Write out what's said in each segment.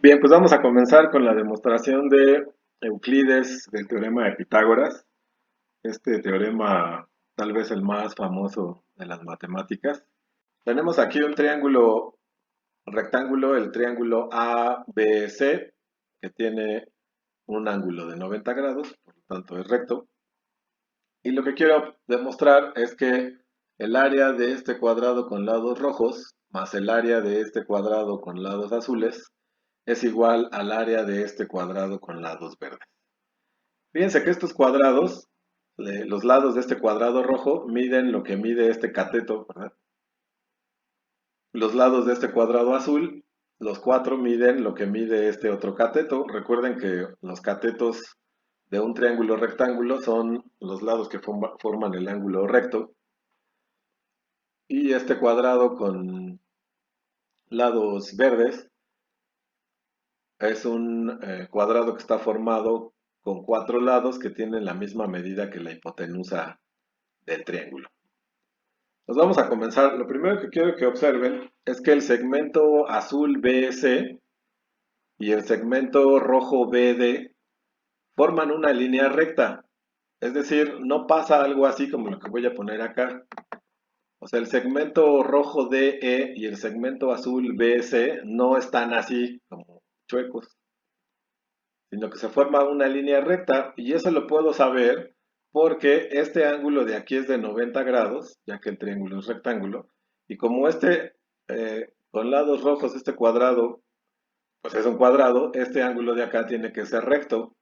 Bien, pues vamos a comenzar con la demostración de Euclides del teorema de Pitágoras. Este teorema, tal vez el más famoso de las matemáticas. Tenemos aquí un triángulo rectángulo, el triángulo ABC, que tiene un ángulo de 90 grados, por lo tanto es recto. Y lo que quiero demostrar es que el área de este cuadrado con lados rojos más el área de este cuadrado con lados azules es igual al área de este cuadrado con lados verdes. Fíjense que estos cuadrados, los lados de este cuadrado rojo, miden lo que mide este cateto, ¿verdad? Los lados de este cuadrado azul, los cuatro miden lo que mide este otro cateto. Recuerden que los catetos de un triángulo rectángulo son los lados que forman el ángulo recto. Y este cuadrado con lados verdes es un cuadrado que está formado con cuatro lados que tienen la misma medida que la hipotenusa del triángulo. Pues vamos a comenzar. Lo primero que quiero que observen es que el segmento azul BC y el segmento rojo BD forman una línea recta. Es decir, no pasa algo así como lo que voy a poner acá. O sea, el segmento rojo DE y el segmento azul BC no están así como chuecos, sino que se forma una línea recta y eso lo puedo saber porque este ángulo de aquí es de 90 grados, ya que el triángulo es rectángulo, y como este con lados rojos, este cuadrado, pues es un cuadrado, este ángulo de acá tiene que ser recto,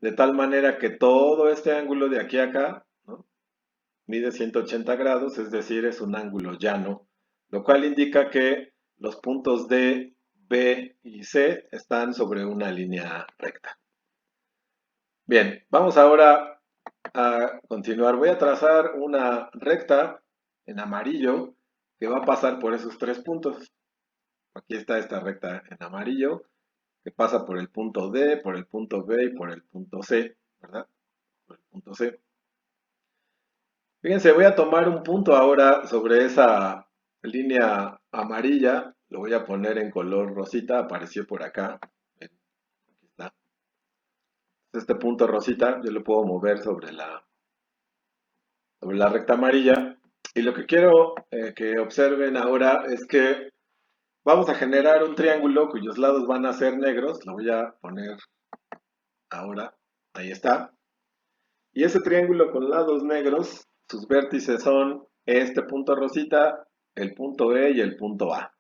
de tal manera que todo este ángulo de aquí a acá, ¿no?, mide 180 grados, es decir, es un ángulo llano, lo cual indica que los puntos D, B y C están sobre una línea recta. Bien, vamos ahora a continuar. Voy a trazar una recta en amarillo que va a pasar por esos tres puntos. Aquí está esta recta en amarillo que pasa por el punto D, por el punto B y por el punto C, ¿verdad? Por el punto C. Fíjense, voy a tomar un punto ahora sobre esa línea amarilla. Lo voy a poner en color rosita, apareció por acá. Ven, aquí está. Este punto rosita yo lo puedo mover sobre la recta amarilla. Y lo que quiero que observen ahora es que vamos a generar un triángulo cuyos lados van a ser negros. Lo voy a poner ahora. Ahí está. Y ese triángulo con lados negros, sus vértices son este punto rosita, el punto E y el punto A.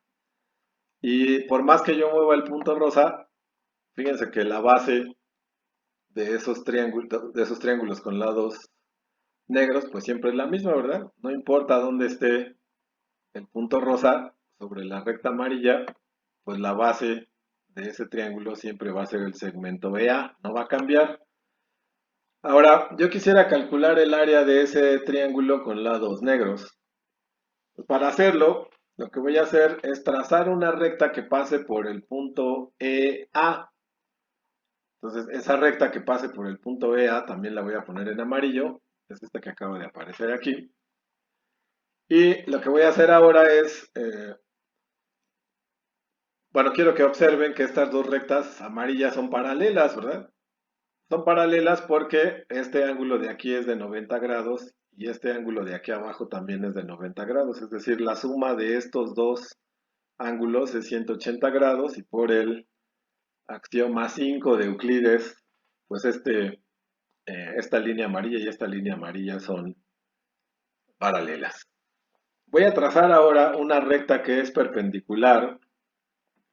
Y por más que yo mueva el punto rosa, fíjense que la base de esos triángulos con lados negros, pues siempre es la misma, ¿verdad? No importa dónde esté el punto rosa sobre la recta amarilla, pues la base de ese triángulo siempre va a ser el segmento EA, no va a cambiar. Ahora, yo quisiera calcular el área de ese triángulo con lados negros. Pues para hacerlo, lo que voy a hacer es trazar una recta que pase por el punto EA. Entonces, esa recta que pase por el punto EA también la voy a poner en amarillo. Es esta que acaba de aparecer aquí. Y lo que voy a hacer ahora es bueno, quiero que observen que estas dos rectas amarillas son paralelas, ¿verdad? Son paralelas porque este ángulo de aquí es de 90 grados y este ángulo de aquí abajo también es de 90 grados. Es decir, la suma de estos dos ángulos es 180 grados y por el axioma 5 de Euclides, pues esta línea amarilla y esta línea amarilla son paralelas. Voy a trazar ahora una recta que es perpendicular,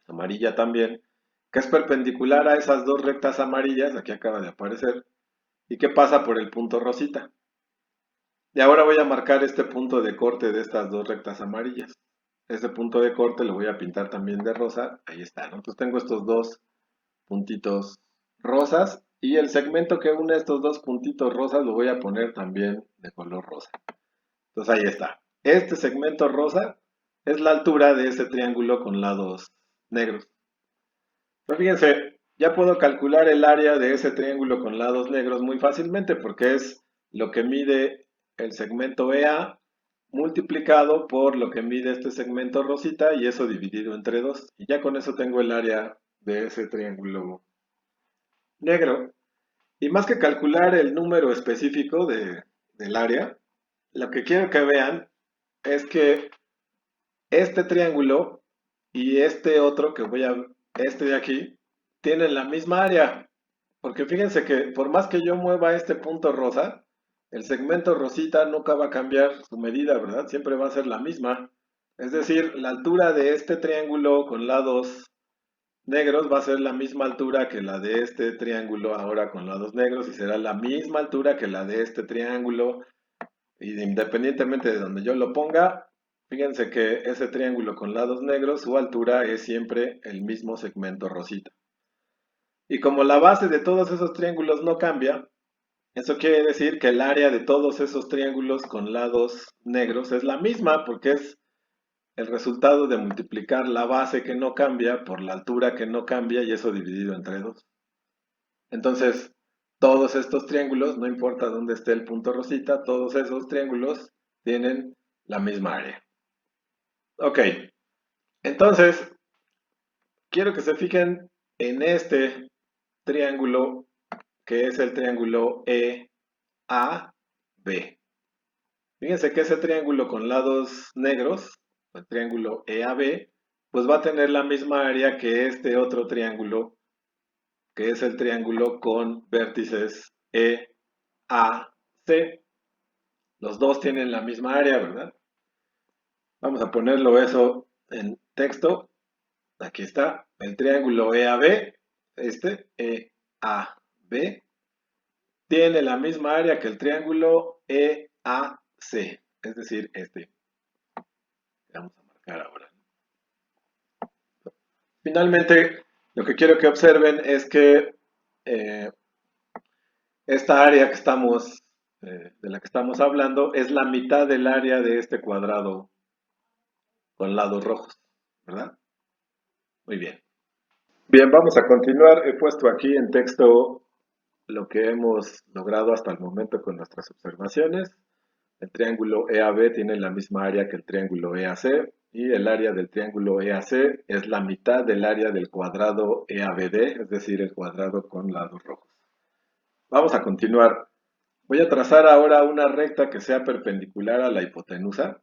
amarilla también, que es perpendicular a esas dos rectas amarillas, aquí acaba de aparecer, y que pasa por el punto rosita. Y ahora voy a marcar este punto de corte de estas dos rectas amarillas. Este punto de corte lo voy a pintar también de rosa, ahí está, ¿no? Entonces tengo estos dos puntitos rosas y el segmento que une estos dos puntitos rosas lo voy a poner también de color rosa. Entonces ahí está. Este segmento rosa es la altura de ese triángulo con lados negros. Pues fíjense, ya puedo calcular el área de ese triángulo con lados negros muy fácilmente porque es lo que mide el segmento EA multiplicado por lo que mide este segmento rosita y eso dividido entre 2. Y ya con eso tengo el área de ese triángulo negro. Y más que calcular el número específico del área, lo que quiero que vean es que este triángulo y este otro este de aquí, tienen la misma área. Porque fíjense que por más que yo mueva este punto rosa, el segmento rosita nunca va a cambiar su medida, ¿verdad? Siempre va a ser la misma. Es decir, la altura de este triángulo con lados negros va a ser la misma altura que la de este triángulo ahora con lados negros y será la misma altura que la de este triángulo. Y independientemente de donde yo lo ponga, fíjense que ese triángulo con lados negros, su altura es siempre el mismo segmento rosita. Y como la base de todos esos triángulos no cambia, eso quiere decir que el área de todos esos triángulos con lados negros es la misma porque es el resultado de multiplicar la base que no cambia por la altura que no cambia y eso dividido entre 2. Entonces, todos estos triángulos, no importa dónde esté el punto rosita, todos esos triángulos tienen la misma área. Ok, entonces, quiero que se fijen en este triángulo que es el triángulo EAB. Fíjense que ese triángulo con lados negros, el triángulo EAB, pues va a tener la misma área que este otro triángulo, que es el triángulo con vértices EAC. Los dos tienen la misma área, ¿verdad? Vamos a ponerlo eso en texto. Aquí está el triángulo EAB, este EAB, tiene la misma área que el triángulo EAC, es decir, este. Vamos a marcar ahora. Finalmente, lo que quiero que observen es que eh, esta área de la que estamos hablando es la mitad del área de este cuadrado con lados rojos, ¿verdad? Muy bien. Bien, vamos a continuar. He puesto aquí en texto lo que hemos logrado hasta el momento con nuestras observaciones. El triángulo EAB tiene la misma área que el triángulo EAC y el área del triángulo EAC es la mitad del área del cuadrado EABD, es decir, el cuadrado con lados rojos. Vamos a continuar. Voy a trazar ahora una recta que sea perpendicular a la hipotenusa,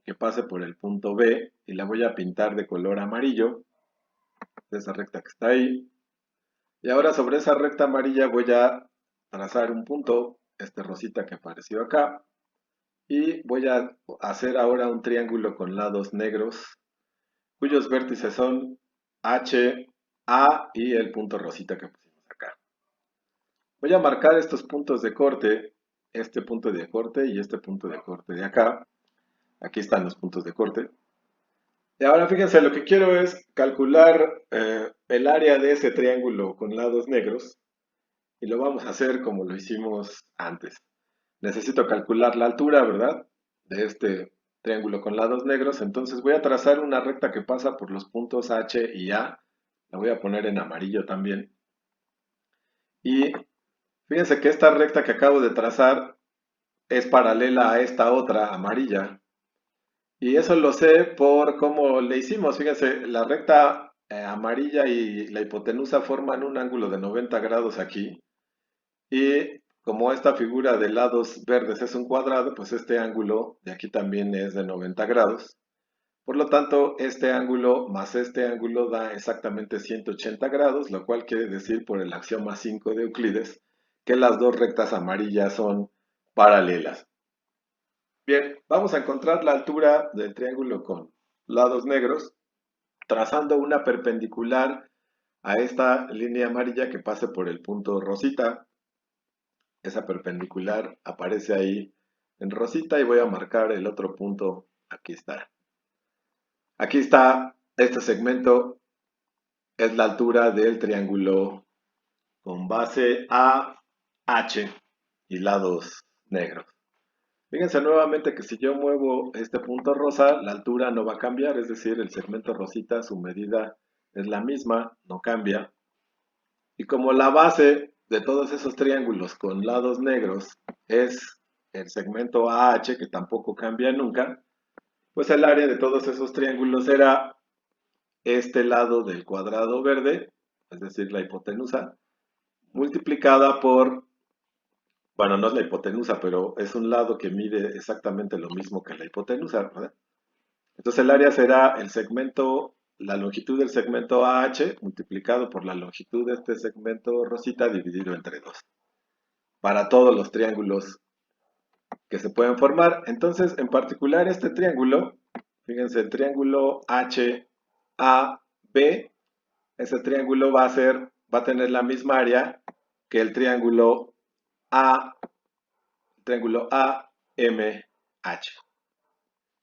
que pase por el punto B y la voy a pintar de color amarillo, esa recta que está ahí. Y ahora sobre esa recta amarilla voy a trazar un punto, este rosita que apareció acá, y voy a hacer ahora un triángulo con lados negros, cuyos vértices son H, A y el punto rosita que pusimos acá. Voy a marcar estos puntos de corte, este punto de corte y este punto de corte de acá. Aquí están los puntos de corte. Y ahora fíjense, lo que quiero es calcular el área de ese triángulo con lados negros y lo vamos a hacer como lo hicimos antes. Necesito calcular la altura, ¿verdad? De este triángulo con lados negros, entonces voy a trazar una recta que pasa por los puntos H y A. La voy a poner en amarillo también. Y fíjense que esta recta que acabo de trazar es paralela a esta otra amarilla. Y eso lo sé por cómo le hicimos. Fíjense, la recta amarilla y la hipotenusa forman un ángulo de 90 grados aquí. Y como esta figura de lados verdes es un cuadrado, pues este ángulo de aquí también es de 90 grados. Por lo tanto, este ángulo más este ángulo da exactamente 180 grados, lo cual quiere decir por el axioma 5 de Euclides que las dos rectas amarillas son paralelas. Bien, vamos a encontrar la altura del triángulo con lados negros trazando una perpendicular a esta línea amarilla que pase por el punto rosita. Esa perpendicular aparece ahí en rosita y voy a marcar el otro punto. Aquí está. Aquí está este segmento, es la altura del triángulo con base AH y lados negros. Fíjense nuevamente que si yo muevo este punto rosa, la altura no va a cambiar, es decir, el segmento rosita, su medida es la misma, no cambia. Y como la base de todos esos triángulos con lados negros es el segmento AH, que tampoco cambia nunca, pues el área de todos esos triángulos será este lado del cuadrado verde es decir, la hipotenusa, multiplicada por, bueno, no es la hipotenusa, pero es un lado que mide exactamente lo mismo que la hipotenusa, ¿verdad? Entonces el área será el segmento, la longitud del segmento AH multiplicado por la longitud de este segmento rosita dividido entre 2. Para todos los triángulos que se pueden formar. Entonces, en particular este triángulo, fíjense, el triángulo HAB, ese triángulo va a tener la misma área que el triángulo AMH.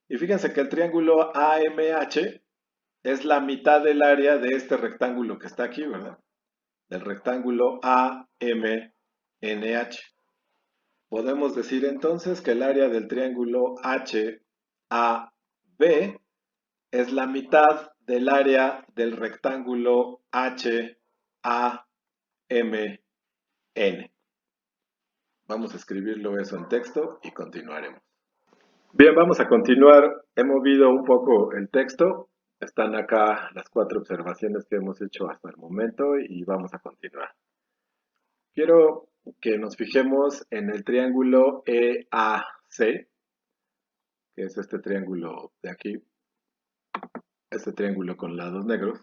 Y fíjense que el triángulo AMH es la mitad del área de este rectángulo que está aquí, ¿verdad? Del rectángulo AMNH. Podemos decir entonces que el área del triángulo HAB es la mitad del área del rectángulo HAMN. Vamos a escribirlo eso en texto y continuaremos. Bien, vamos a continuar. He movido un poco el texto. Están acá las 4 observaciones que hemos hecho hasta el momento y vamos a continuar. Quiero que nos fijemos en el triángulo EAC, que es este triángulo de aquí, este triángulo con lados negros.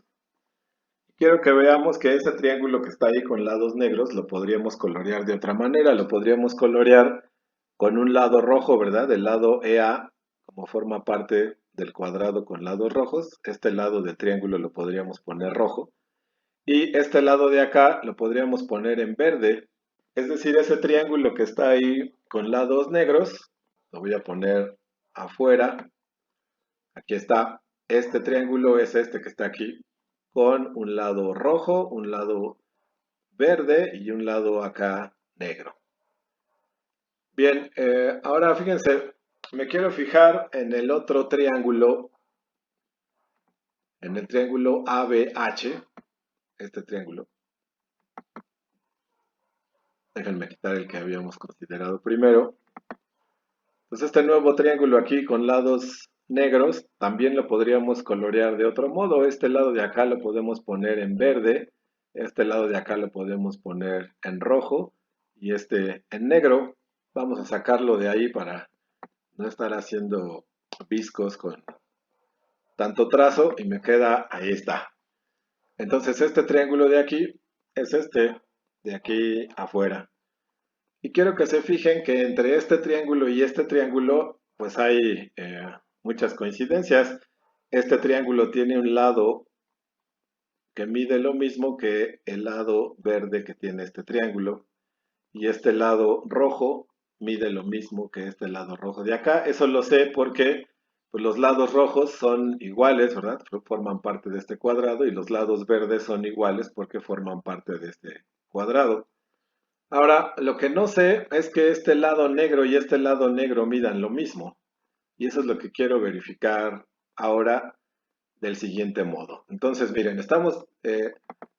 Quiero que veamos que ese triángulo que está ahí con lados negros lo podríamos colorear de otra manera. Lo podríamos colorear con un lado rojo, ¿verdad? El lado EA, como forma parte del cuadrado con lados rojos. Este lado del triángulo lo podríamos poner rojo. Y este lado de acá lo podríamos poner en verde. Es decir, ese triángulo que está ahí con lados negros, lo voy a poner afuera. Aquí está. Este triángulo es este que está aquí, con un lado rojo, un lado verde y un lado acá negro. Bien, ahora fíjense, me quiero fijar en el otro triángulo, en el triángulo ABH, este triángulo. Déjenme quitar el que habíamos considerado primero. Entonces este nuevo triángulo aquí con lados negros también lo podríamos colorear de otro modo. Este lado de acá lo podemos poner en verde, este lado de acá lo podemos poner en rojo y este en negro. Vamos a sacarlo de ahí para no estar haciendo viscos con tanto trazo y me queda, ahí está. Entonces este triángulo de aquí es este de aquí afuera. Y quiero que se fijen que entre este triángulo y este triángulo, pues hay muchas coincidencias. Este triángulo tiene un lado que mide lo mismo que el lado verde que tiene este triángulo. Y este lado rojo mide lo mismo que este lado rojo de acá. Eso lo sé porque pues, los lados rojos son iguales, ¿verdad? Forman parte de este cuadrado y los lados verdes son iguales porque forman parte de este cuadrado. Ahora, lo que no sé es que este lado negro y este lado negro midan lo mismo. Y eso es lo que quiero verificar ahora del siguiente modo. Entonces, miren, estamos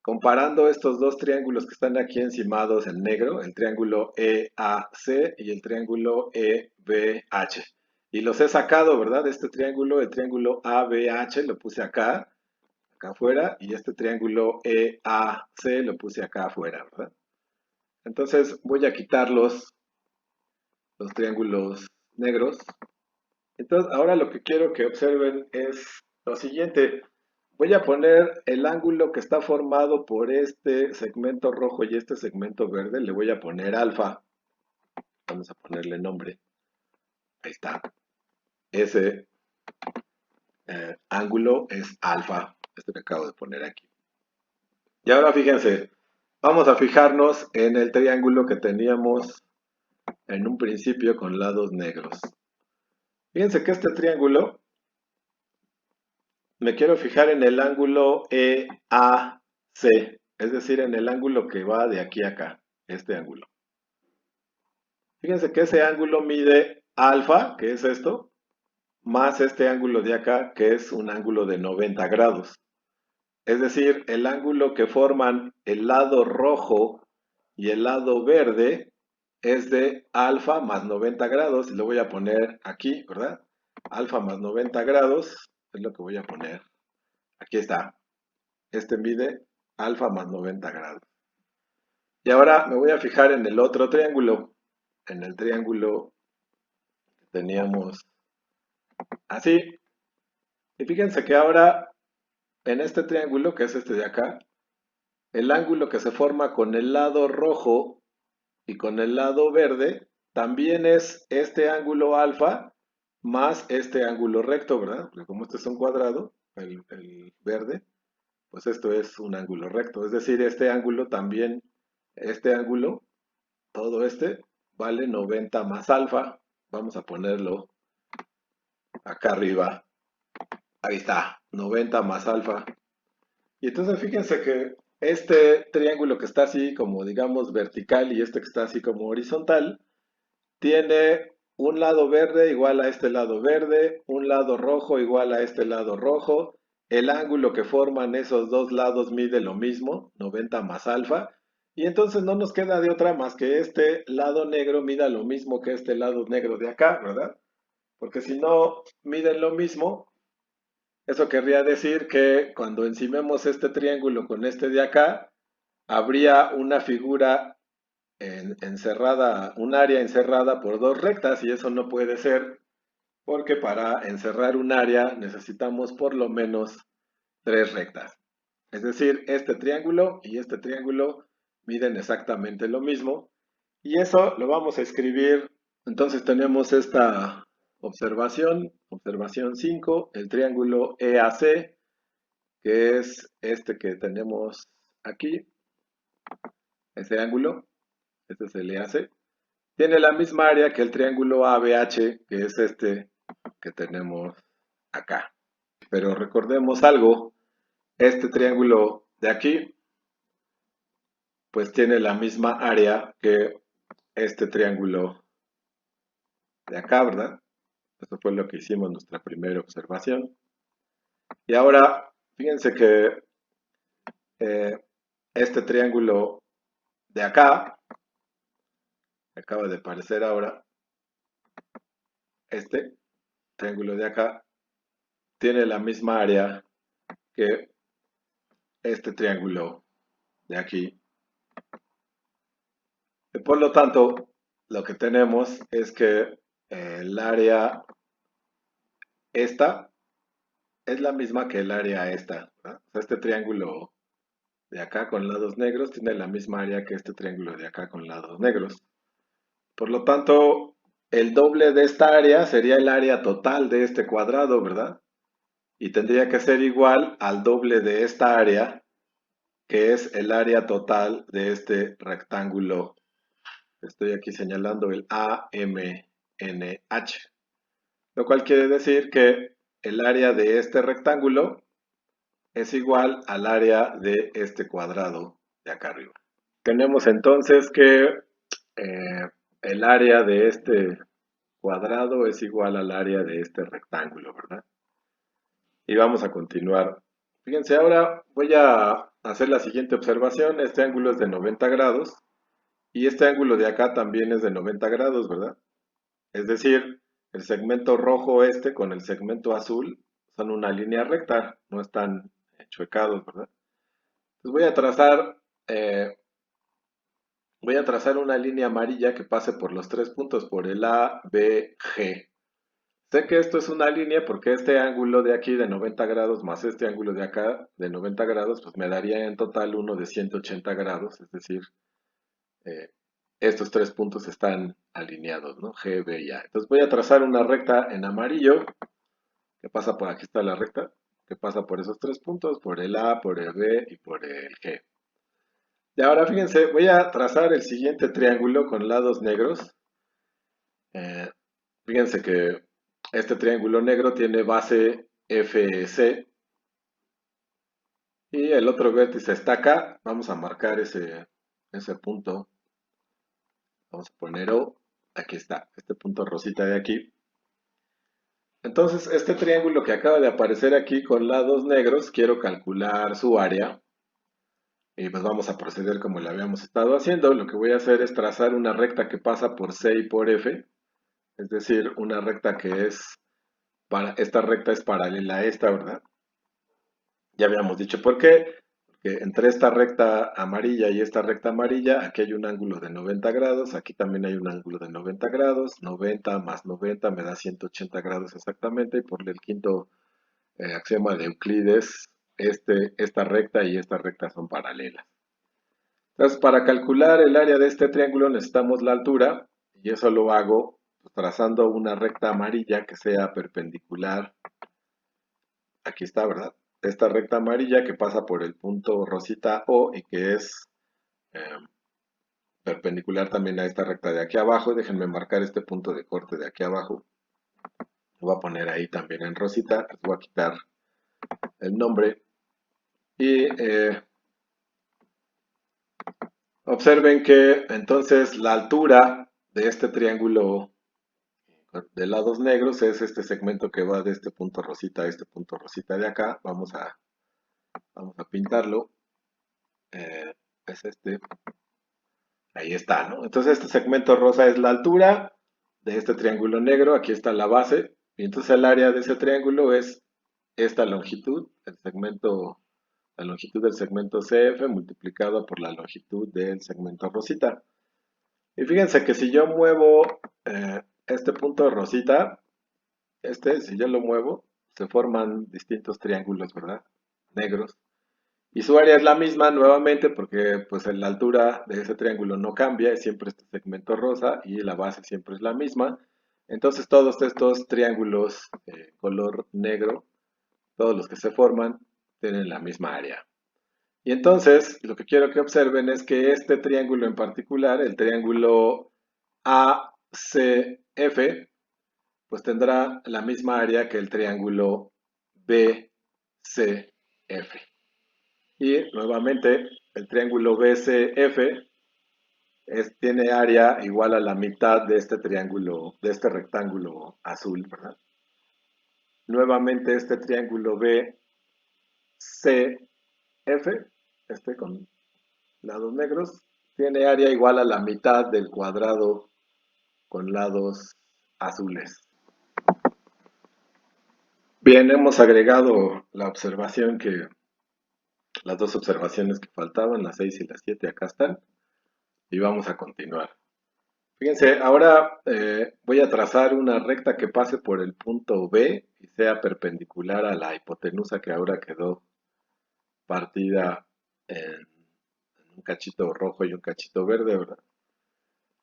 comparando estos dos triángulos que están aquí encimados en negro, el triángulo EAC y el triángulo EBH. Y los he sacado, ¿verdad? Este triángulo, el triángulo ABH, lo puse acá afuera, y este triángulo EAC lo puse acá afuera, ¿verdad? Entonces voy a quitar los triángulos negros. Entonces ahora lo que quiero que observen es lo siguiente. Voy a poner el ángulo que está formado por este segmento rojo y este segmento verde. Le voy a poner alfa. Vamos a ponerle nombre. Ahí está. Ese ángulo es alfa. Este que acabo de poner aquí. Y ahora fíjense. Vamos a fijarnos en el triángulo que teníamos en un principio con lados negros. Fíjense que este triángulo, me quiero fijar en el ángulo EAC, es decir, en el ángulo que va de aquí a acá, este ángulo. Fíjense que ese ángulo mide alfa, que es esto, más este ángulo de acá, que es un ángulo de 90 grados. Es decir, el ángulo que forman el lado rojo y el lado verde es de alfa más 90 grados, y lo voy a poner aquí, ¿verdad? Alfa más 90 grados es lo que voy a poner. Aquí está. Este mide alfa más 90 grados. Y ahora me voy a fijar en el otro triángulo, en el triángulo que teníamos así. Y fíjense que ahora en este triángulo, que es este de acá, el ángulo que se forma con el lado rojo y con el lado verde también es este ángulo alfa más este ángulo recto, ¿verdad? Porque como este es un cuadrado, el verde, pues esto es un ángulo recto. Es decir, este ángulo también, este ángulo, todo este, vale 90 más alfa. Vamos a ponerlo acá arriba. Ahí está, 90 más alfa. Y entonces fíjense que este triángulo que está así como digamos vertical y este que está así como horizontal, tiene un lado verde igual a este lado verde, un lado rojo igual a este lado rojo. El ángulo que forman esos dos lados mide lo mismo, 90 más alfa. Y entonces no nos queda de otra más que este lado negro mida lo mismo que este lado negro de acá, ¿verdad? Porque si no miden lo mismo, eso querría decir que cuando encimemos este triángulo con este de acá, habría una figura encerrada, un área encerrada por dos rectas y eso no puede ser porque para encerrar un área necesitamos por lo menos tres rectas. Es decir, este triángulo y este triángulo miden exactamente lo mismo y eso lo vamos a escribir. Entonces tenemos esta observación, observación 5, el triángulo EAC, que es este que tenemos aquí, ese ángulo, este es el EAC. Tiene la misma área que el triángulo ABH, que es este que tenemos acá. Pero recordemos algo, este triángulo de aquí, pues tiene la misma área que este triángulo de acá, ¿verdad? Eso fue lo que hicimos en nuestra primera observación. Y ahora, fíjense que eh, este triángulo de acá, acaba de aparecer ahora, este triángulo de acá, tiene la misma área que este triángulo de aquí. Y por lo tanto, lo que tenemos es que el área esta es la misma que el área esta, ¿verdad? O sea, este triángulo de acá con lados negros tiene la misma área que este triángulo de acá con lados negros. Por lo tanto, el doble de esta área sería el área total de este cuadrado, ¿verdad? Y tendría que ser igual al doble de esta área, que es el área total de este rectángulo. Estoy aquí señalando el AMNH, lo cual quiere decir que el área de este rectángulo es igual al área de este cuadrado de acá arriba. Tenemos entonces que el área de este cuadrado es igual al área de este rectángulo, ¿verdad? Y vamos a continuar. Fíjense, ahora voy a hacer la siguiente observación. Este ángulo es de 90 grados y este ángulo de acá también es de 90 grados, ¿verdad? Es decir, el segmento rojo este con el segmento azul son una línea recta, no están chuecados, ¿verdad? Entonces eh, voy a trazar una línea amarilla que pase por los tres puntos, por el A, B, G. Sé que esto es una línea porque este ángulo de aquí de 90 grados más este ángulo de acá de 90 grados, pues me daría en total uno de 180 grados, es decir, eh, estos tres puntos están alineados, ¿no? G, B y A. Entonces voy a trazar una recta en amarillo que pasa por aquí, está la recta, que pasa por esos tres puntos, por el A, por el B y por el G. Y ahora fíjense, voy a trazar el siguiente triángulo con lados negros. Eh, Fíjense que este triángulo negro tiene base FC y el otro vértice está acá. Vamos a marcar ese punto. Vamos a poner O. Aquí está, este punto rosita de aquí. Entonces, este triángulo que acaba de aparecer aquí con lados negros, quiero calcular su área. Y pues vamos a proceder como lo habíamos estado haciendo. Lo que voy a hacer es trazar una recta que pasa por C y por F. Es decir, una recta que es, esta recta es paralela a esta, ¿verdad? Ya habíamos dicho por qué. que entre esta recta amarilla y esta recta amarilla, aquí hay un ángulo de 90 grados, aquí también hay un ángulo de 90 grados, 90 más 90 me da 180 grados exactamente, y por el quinto axioma de Euclides, esta recta y esta recta son paralelas. Entonces, para calcular el área de este triángulo necesitamos la altura, y eso lo hago pues, trazando una recta amarilla que sea perpendicular. Aquí está, ¿verdad? Esta recta amarilla que pasa por el punto rosita O y que es eh, perpendicular también a esta recta de aquí abajo. Déjenme marcar este punto de corte de aquí abajo. Lo voy a poner ahí también en rosita. Les voy a quitar el nombre. Y observen que entonces la altura de este triángulo de lados negros es este segmento que va de este punto rosita a este punto rosita de acá. Vamos a pintarlo. Es este. Ahí está, ¿no? Entonces este segmento rosa es la altura de este triángulo negro. Aquí está la base. Y entonces el área de ese triángulo es esta longitud, la longitud del segmento CF multiplicado por la longitud del segmento rosita. Y fíjense que si yo muevo este punto rosita, si yo lo muevo, se forman distintos triángulos, ¿verdad? Negros. Y su área es la misma nuevamente porque pues la altura de ese triángulo no cambia, es siempre este segmento rosa y la base siempre es la misma. Entonces todos estos triángulos color negro, todos los que se forman, tienen la misma área. Y entonces lo que quiero que observen es que este triángulo en particular, el triángulo ACF, pues tendrá la misma área que el triángulo BCF. Y nuevamente, el triángulo BCF tiene área igual a la mitad de este triángulo, de este rectángulo azul, ¿verdad? Nuevamente este triángulo BCF, con lados negros, tiene área igual a la mitad del cuadrado con lados azules. Bien, hemos agregado la observación las dos observaciones que faltaban, las 6 y las 7, acá están, y vamos a continuar. Fíjense, ahora voy a trazar una recta que pase por el punto B y sea perpendicular a la hipotenusa que ahora quedó partida en un cachito rojo y un cachito verde, ¿verdad?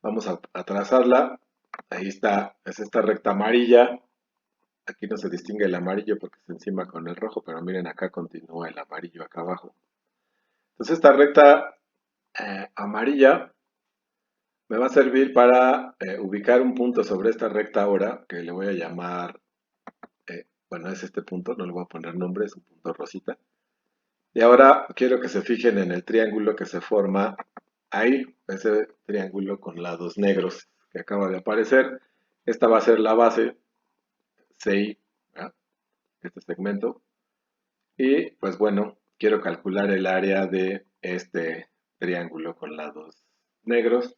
Vamos a trazarla. Ahí está, es esta recta amarilla. Aquí no se distingue el amarillo porque está encima con el rojo, pero miren acá continúa el amarillo acá abajo. Entonces esta recta amarilla me va a servir para ubicar un punto sobre esta recta ahora, que le voy a llamar, bueno, es este punto, no le voy a poner nombre, es un punto rosita. Y ahora quiero que se fijen en el triángulo que se forma ahí, ese triángulo con lados negros que acaba de aparecer. Esta va a ser la base, CI, ¿verdad? Este segmento. Y pues bueno, quiero calcular el área de este triángulo con lados negros.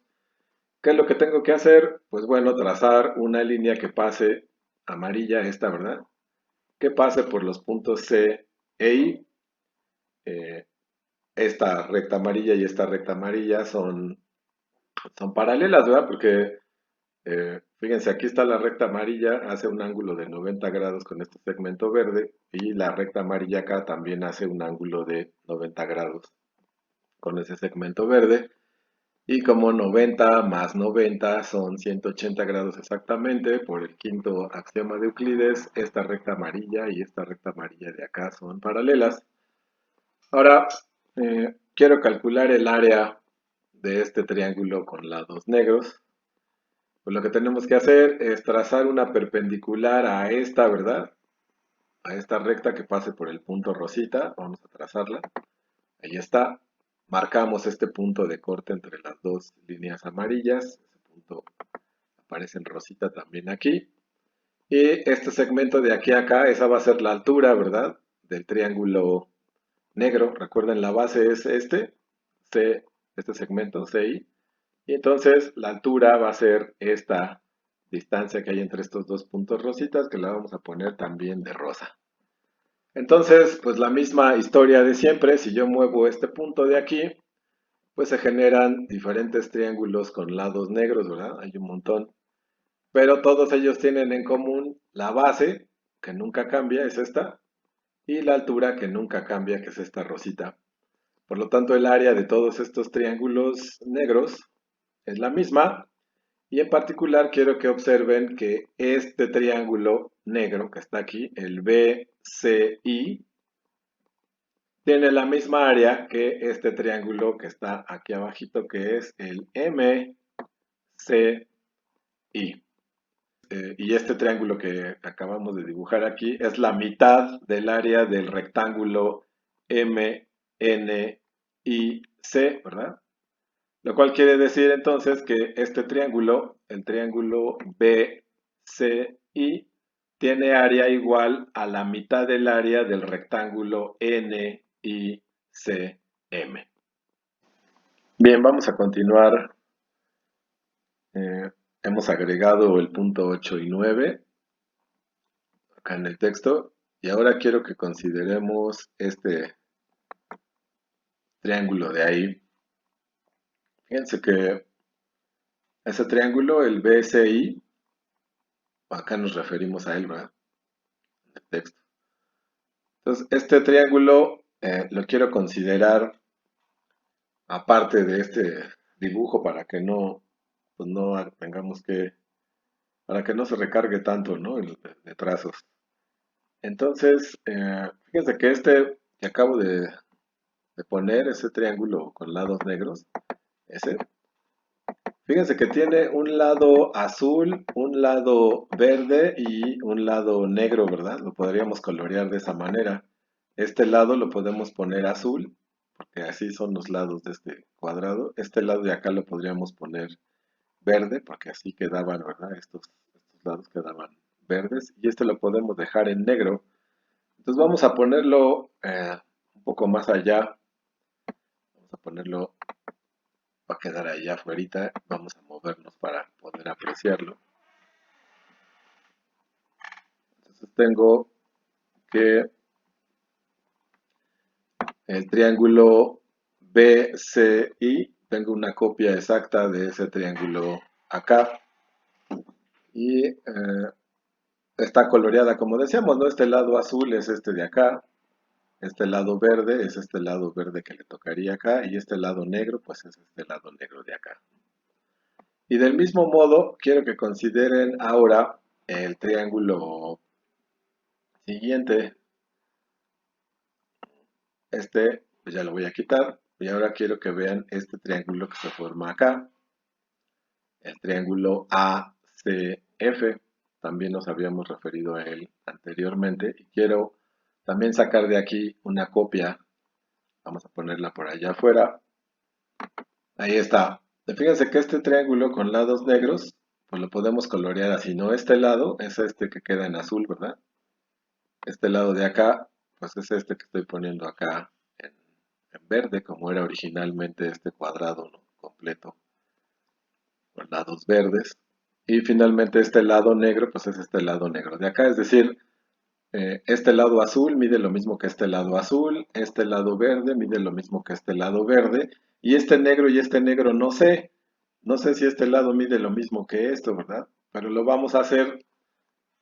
¿Qué es lo que tengo que hacer? Pues bueno, trazar una línea que pase amarilla, esta, ¿verdad? Que pase por los puntos C e I. Eh, esta recta amarilla y esta recta amarilla son paralelas, ¿verdad? Porque fíjense, aquí está la recta amarilla, hace un ángulo de 90 grados con este segmento verde y la recta amarilla acá también hace un ángulo de 90 grados con ese segmento verde. Y como 90 más 90 son 180 grados exactamente, por el quinto axioma de Euclides, esta recta amarilla y esta recta amarilla de acá son paralelas. Ahora, quiero calcular el área de este triángulo con lados negros. Pues lo que tenemos que hacer es trazar una perpendicular a esta, ¿verdad? A esta recta que pase por el punto rosita. Vamos a trazarla. Ahí está. Marcamos este punto de corte entre las dos líneas amarillas. Ese punto aparece en rosita también aquí. Y este segmento de aquí a acá, esa va a ser la altura, ¿verdad? Del triángulo negro. Recuerden, la base es este segmento CI. Y entonces la altura va a ser esta distancia que hay entre estos dos puntos rositas, que la vamos a poner también de rosa. Entonces, pues la misma historia de siempre, si yo muevo este punto de aquí, pues se generan diferentes triángulos con lados negros, ¿verdad? Hay un montón. Pero todos ellos tienen en común la base, que nunca cambia, es esta, y la altura, que nunca cambia, que es esta rosita. Por lo tanto, el área de todos estos triángulos negros es la misma, y en particular quiero que observen que este triángulo negro que está aquí, el BCI, tiene la misma área que este triángulo que está aquí abajito, que es el MCI. Y este triángulo que acabamos de dibujar aquí es la mitad del área del rectángulo MNIC, ¿verdad? Lo cual quiere decir entonces que este triángulo, el triángulo BCI, tiene área igual a la mitad del área del rectángulo NICM. Bien, vamos a continuar. Eh, Hemos agregado el punto 8 y 9 acá en el texto y ahora quiero que consideremos este triángulo de ahí. Fíjense que ese triángulo, el BCI, acá nos referimos a él, ¿verdad? En el texto. Entonces, este triángulo lo quiero considerar aparte de este dibujo para que no, pues no tengamos que, para que no se recargue tanto, ¿no? El de trazos. Entonces, fíjense que este que acabo de poner, ese triángulo con lados negros, ese, fíjense que tiene un lado azul, un lado verde y un lado negro, ¿verdad? Lo podríamos colorear de esa manera. Este lado lo podemos poner azul, porque así son los lados de este cuadrado. Este lado de acá lo podríamos poner verde, porque así quedaban, ¿verdad? Estos lados quedaban verdes. Y este lo podemos dejar en negro. Entonces vamos a ponerlo un poco más allá. Vamos a ponerlo, va a quedar allá afuera. Vamos a movernos para poder apreciarlo. Entonces tengo que el triángulo BCI, tengo una copia exacta de ese triángulo acá. Y está coloreada como decíamos, ¿no? Este lado azul es este de acá. Este lado verde es este lado verde que le tocaría acá. Y este lado negro, pues es este lado negro de acá. Y del mismo modo, quiero que consideren ahora el triángulo siguiente. Este, pues ya lo voy a quitar. Y ahora quiero que vean este triángulo que se forma acá. El triángulo ACF. También nos habíamos referido a él anteriormente. Y quiero también sacar de aquí una copia. Vamos a ponerla por allá afuera. Ahí está. Fíjense que este triángulo con lados negros, pues lo podemos colorear así, ¿no? Este lado es este que queda en azul, ¿verdad? Este lado de acá, pues es este que estoy poniendo acá en verde, como era originalmente este cuadrado, ¿no? Completo, con lados verdes. Y finalmente este lado negro, pues es este lado negro de acá, es decir, este lado azul mide lo mismo que este lado azul, este lado verde mide lo mismo que este lado verde, y este negro no sé si este lado mide lo mismo que esto, ¿verdad? Pero lo vamos a hacer,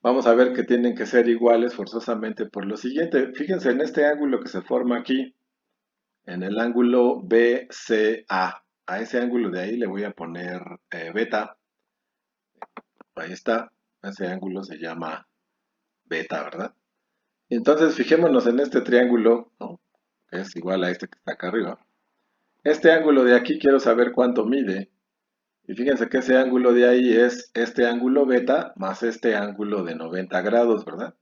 vamos a ver que tienen que ser iguales forzosamente por lo siguiente. Fíjense en este ángulo que se forma aquí, en el ángulo BCA. A ese ángulo de ahí le voy a poner beta. Ahí está. Ese ángulo se llama beta, ¿verdad? Entonces fijémonos en este triángulo, ¿no? Que es igual a este que está acá arriba. Este ángulo de aquí quiero saber cuánto mide. Y fíjense que ese ángulo de ahí es este ángulo beta más este ángulo de 90 grados, ¿verdad?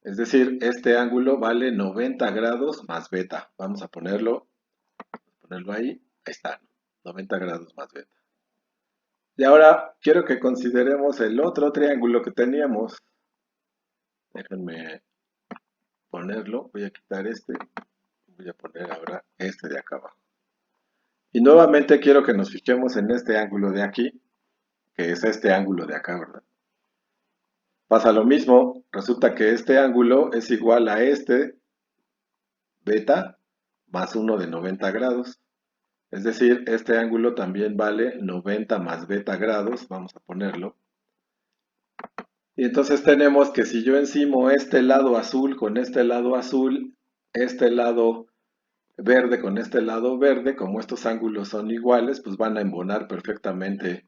Es decir, este ángulo vale 90 grados más beta. Vamos a ponerlo ahí. Ahí está, 90 grados más beta. Y ahora quiero que consideremos el otro triángulo que teníamos. Déjenme ponerlo. Voy a quitar este. Voy a poner ahora este de acá abajo. Y nuevamente quiero que nos fijemos en este ángulo de aquí, que es este ángulo de acá, ¿verdad? Pasa lo mismo, resulta que este ángulo es igual a este beta más uno de 90 grados. Es decir, este ángulo también vale 90 más beta grados, vamos a ponerlo. Y entonces tenemos que si yo encimo este lado azul con este lado azul, este lado verde con este lado verde, como estos ángulos son iguales, pues van a embonar perfectamente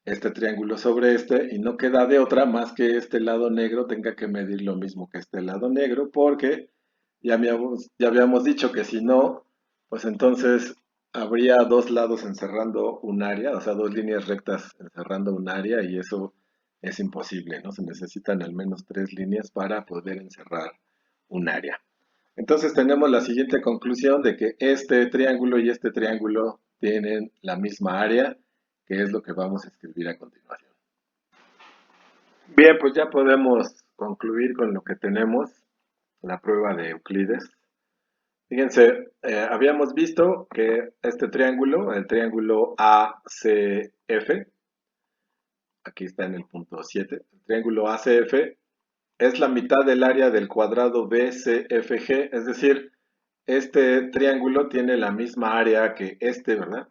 este triángulo sobre este y no queda de otra más que este lado negro tenga que medir lo mismo que este lado negro porque ya habíamos dicho que si no, pues entonces habría dos lados encerrando un área, o sea, dos líneas rectas encerrando un área y eso es imposible, ¿no? Se necesitan al menos tres líneas para poder encerrar un área. Entonces tenemos la siguiente conclusión de que este triángulo y este triángulo tienen la misma área, que es lo que vamos a escribir a continuación. Bien, pues ya podemos concluir con lo que tenemos, la prueba de Euclides. Fíjense, habíamos visto que este triángulo, el triángulo ACF, aquí está en el punto 7, el triángulo ACF es la mitad del área del cuadrado BCFG, es decir, este triángulo tiene la misma área que este, ¿verdad?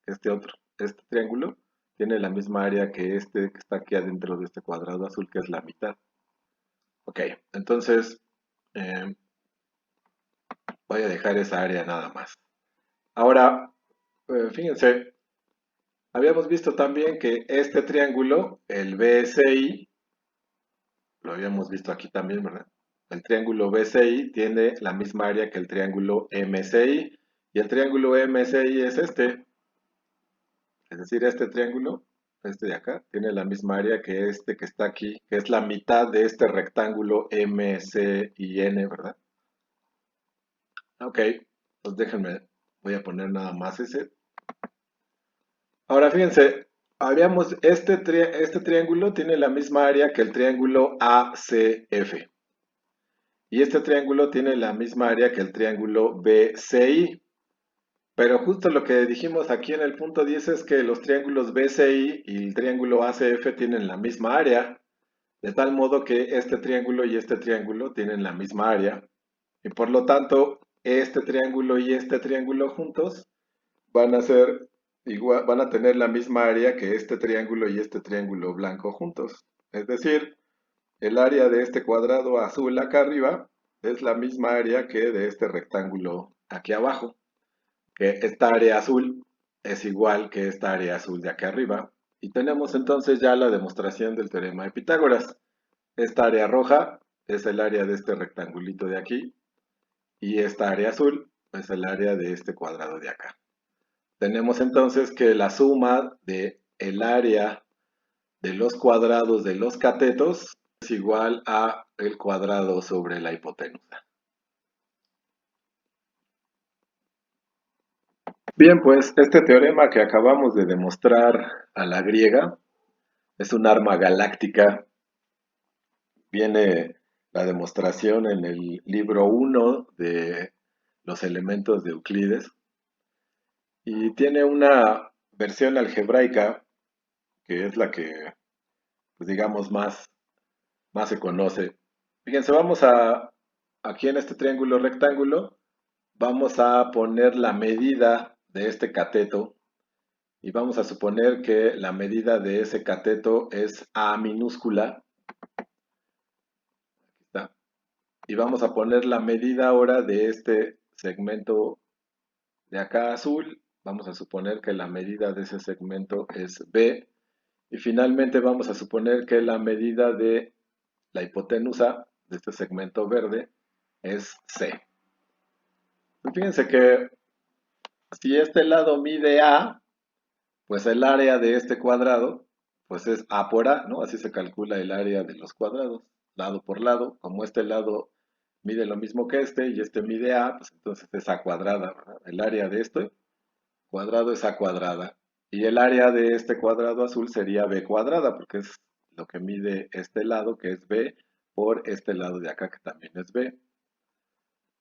Este otro, este triángulo tiene la misma área que este que está aquí adentro de este cuadrado azul, que es la mitad. Ok, entonces voy a dejar esa área nada más. Ahora, fíjense, habíamos visto también que este triángulo, el BSI, lo habíamos visto aquí también, ¿verdad? El triángulo BCI tiene la misma área que el triángulo MCI y el triángulo MCI es este, es decir, este triángulo, este de acá, tiene la misma área que este que está aquí, que es la mitad de este rectángulo MCIN, ¿verdad? Ok, pues déjenme, voy a poner nada más ese. Ahora fíjense, este triángulo tiene la misma área que el triángulo ACF. Y este triángulo tiene la misma área que el triángulo BCI. Pero justo lo que dijimos aquí en el punto 10 es que los triángulos BCI y el triángulo ACF tienen la misma área, de tal modo que este triángulo y este triángulo tienen la misma área. Y por lo tanto, este triángulo y este triángulo juntos van a ser igual, van a tener la misma área que este triángulo y este triángulo blanco juntos. Es decir, el área de este cuadrado azul acá arriba es la misma área que de este rectángulo aquí abajo, que esta área azul es igual que esta área azul de acá arriba. Y tenemos entonces ya la demostración del teorema de Pitágoras. Esta área roja es el área de este rectangulito de aquí y esta área azul es el área de este cuadrado de acá. Tenemos entonces que la suma de el área de los cuadrados de los catetos es igual a el cuadrado sobre la hipotenusa. Bien, pues este teorema que acabamos de demostrar a la griega es un arma galáctica. Viene la demostración en el libro 1 de los elementos de Euclides y tiene una versión algebraica que es la que, pues digamos, más se conoce. Fíjense, aquí en este triángulo rectángulo, vamos a poner la medida de este cateto y vamos a suponer que la medida de ese cateto es A minúscula. Aquí está. Y vamos a poner la medida ahora de este segmento de acá azul. Vamos a suponer que la medida de ese segmento es B. Y finalmente vamos a suponer que la medida de la hipotenusa de este segmento verde es C. Y fíjense que si este lado mide A, pues el área de este cuadrado, pues es A por A, ¿no? Así se calcula el área de los cuadrados, lado por lado. Como este lado mide lo mismo que este y este mide A, pues entonces es A cuadrada, ¿verdad? El área de este cuadrado es A cuadrada. Y el área de este cuadrado azul sería B cuadrada, porque es lo que mide este lado, que es B, por este lado de acá, que también es B.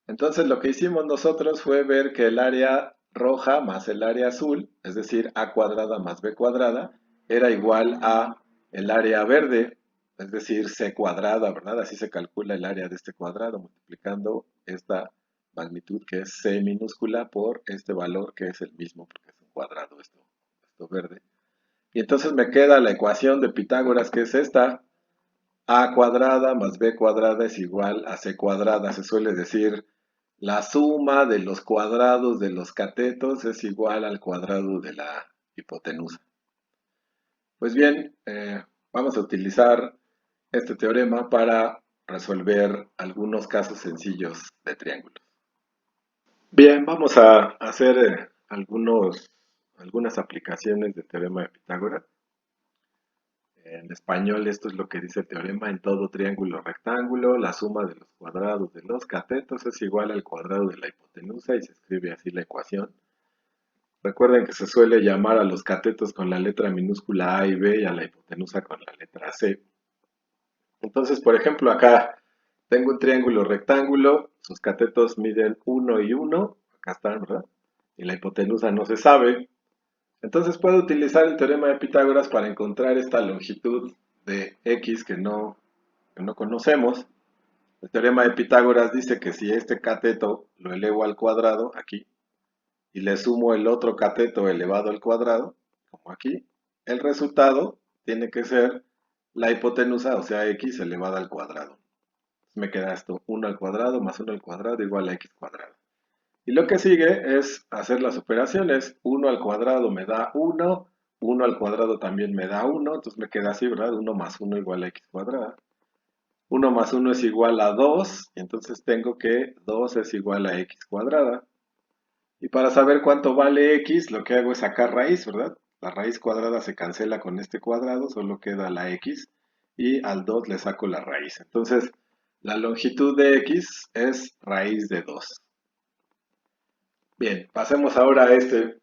Entonces lo que hicimos nosotros fue ver que el área roja más el área azul, es decir, A cuadrada más B cuadrada, era igual a el área verde, es decir, c cuadrada, ¿verdad? Así se calcula el área de este cuadrado, multiplicando esta magnitud que es c minúscula por este valor que es el mismo, porque es un cuadrado esto verde. Y entonces me queda la ecuación de Pitágoras, que es esta: a cuadrada más b cuadrada es igual a c cuadrada. Se suele decir, la suma de los cuadrados de los catetos es igual al cuadrado de la hipotenusa. Pues bien, vamos a utilizar este teorema para resolver algunos casos sencillos de triángulos. Bien, vamos a hacer algunas aplicaciones del teorema de Pitágoras. En español, esto es lo que dice el teorema: en todo triángulo rectángulo, la suma de los cuadrados de los catetos es igual al cuadrado de la hipotenusa, y se escribe así la ecuación. Recuerden que se suele llamar a los catetos con la letra minúscula A y B y a la hipotenusa con la letra C. Entonces, por ejemplo, acá tengo un triángulo rectángulo, sus catetos miden 1 y 1, acá están, ¿verdad? Y la hipotenusa no se sabe. Entonces puedo utilizar el teorema de Pitágoras para encontrar esta longitud de x que no conocemos. El teorema de Pitágoras dice que si este cateto lo elevo al cuadrado, aquí, y le sumo el otro cateto elevado al cuadrado, como aquí, el resultado tiene que ser la hipotenusa, o sea, x elevada al cuadrado. Me queda esto: 1 al cuadrado más 1 al cuadrado igual a x cuadrado. Y lo que sigue es hacer las operaciones. 1 al cuadrado me da 1, 1 al cuadrado también me da 1, entonces me queda así, ¿verdad? 1 más 1 igual a x cuadrada. 1 más 1 es igual a 2, y entonces tengo que 2 es igual a x cuadrada. Y para saber cuánto vale x, lo que hago es sacar raíz, ¿verdad? La raíz cuadrada se cancela con este cuadrado, solo queda la x, y al 2 le saco la raíz. Entonces, la longitud de x es raíz de 2. Bien, pasemos ahora a este.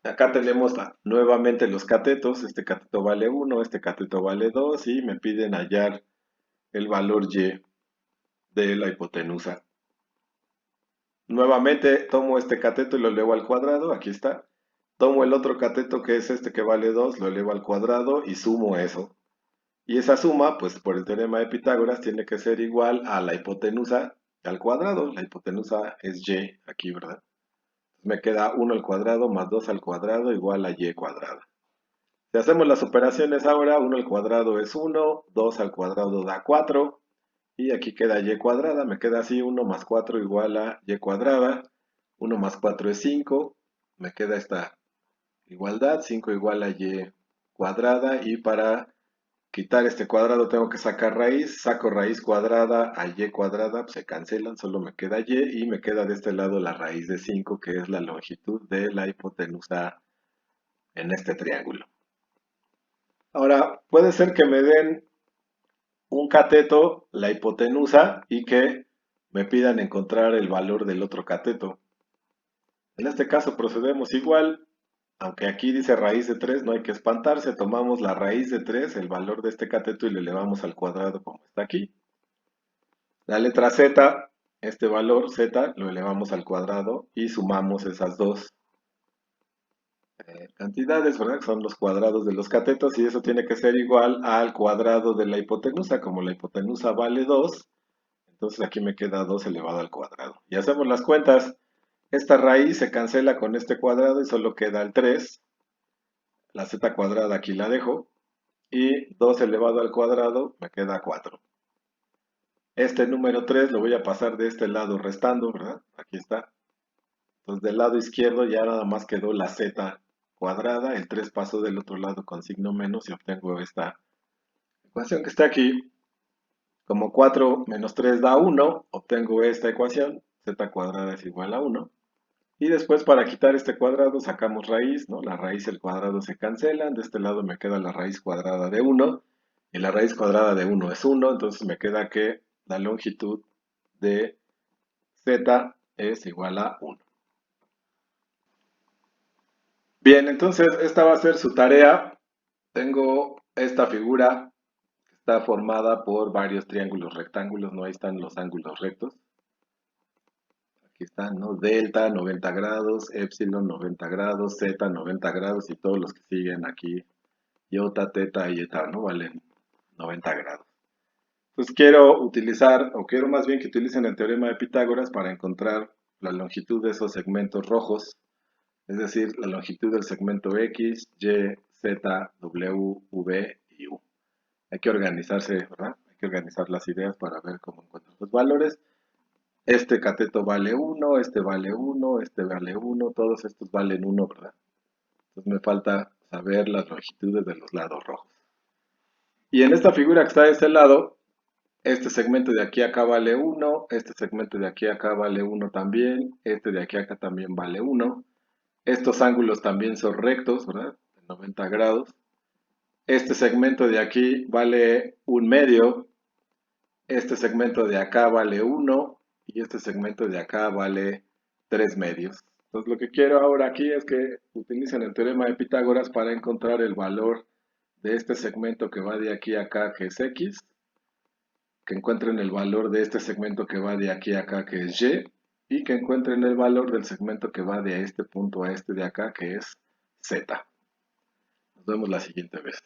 Acá tenemos nuevamente los catetos. Este cateto vale 1, este cateto vale 2, y me piden hallar el valor y de la hipotenusa. Nuevamente tomo este cateto y lo elevo al cuadrado, aquí está. Tomo el otro cateto, que es este que vale 2, lo elevo al cuadrado y sumo eso. Y esa suma, pues por el teorema de Pitágoras, tiene que ser igual a la hipotenusa al cuadrado. La hipotenusa es y aquí, ¿verdad? Me queda 1 al cuadrado más 2 al cuadrado igual a y cuadrada. Si hacemos las operaciones ahora, 1 al cuadrado es 1, 2 al cuadrado da 4, y aquí queda y cuadrada. Me queda así: 1 más 4 igual a y cuadrada. 1 más 4 es 5, me queda esta igualdad: 5 igual a y cuadrada, y para quitar este cuadrado tengo que sacar raíz. Saco raíz cuadrada a y cuadrada, pues se cancelan, solo me queda y me queda de este lado la raíz de 5, que es la longitud de la hipotenusa en este triángulo. Ahora, puede ser que me den un cateto, la hipotenusa, y que me pidan encontrar el valor del otro cateto. En este caso procedemos igual, aunque aquí dice raíz de 3, no hay que espantarse. Tomamos la raíz de 3, el valor de este cateto, y lo elevamos al cuadrado como está aquí. La letra z, este valor z, lo elevamos al cuadrado y sumamos esas dos cantidades, ¿verdad? Que son los cuadrados de los catetos, y eso tiene que ser igual al cuadrado de la hipotenusa. Como la hipotenusa vale 2, entonces aquí me queda 2 elevado al cuadrado. Y hacemos las cuentas. Esta raíz se cancela con este cuadrado y solo queda el 3. La z cuadrada aquí la dejo. Y 2 elevado al cuadrado me queda 4. Este número 3 lo voy a pasar de este lado restando, ¿verdad? Aquí está. Entonces del lado izquierdo ya nada más quedó la z cuadrada. El 3 pasó del otro lado con signo menos y obtengo esta ecuación que está aquí. Como 4 menos 3 da 1, obtengo esta ecuación: z cuadrada es igual a 1. Y después, para quitar este cuadrado, sacamos raíz, ¿no? La raíz y el cuadrado se cancelan. De este lado me queda la raíz cuadrada de 1. Y la raíz cuadrada de 1 es 1. Entonces me queda que la longitud de z es igual a 1. Bien, entonces esta va a ser su tarea. Tengo esta figura que está formada por varios triángulos rectángulos, ¿no? Ahí están los ángulos rectos. Aquí están, ¿no? Delta 90 grados, epsilon 90 grados, z 90 grados, y todos los que siguen aquí, iota, teta y eta, ¿no? Valen 90 grados. Entonces quiero utilizar, o quiero más bien que utilicen el teorema de Pitágoras para encontrar la longitud de esos segmentos rojos, es decir, la longitud del segmento X, Y, Z, W, V y U. Hay que organizarse, ¿verdad? Hay que organizar las ideas para ver cómo encuentro los valores. Este cateto vale 1, este vale 1, este vale 1, todos estos valen 1, ¿verdad? Entonces me falta saber las longitudes de los lados rojos. Y en esta figura que está de este lado, este segmento de aquí a acá vale 1, este segmento de aquí a acá vale 1 también, este de aquí a acá también vale 1. Estos ángulos también son rectos, ¿verdad? De 90 grados. Este segmento de aquí vale 1/2, este segmento de acá vale 1 y este segmento de acá vale 3/2. Entonces lo que quiero ahora aquí es que utilicen el teorema de Pitágoras para encontrar el valor de este segmento que va de aquí a acá, que es X, que encuentren el valor de este segmento que va de aquí a acá, que es Y que encuentren el valor del segmento que va de este punto a este de acá, que es Z. Nos vemos la siguiente vez.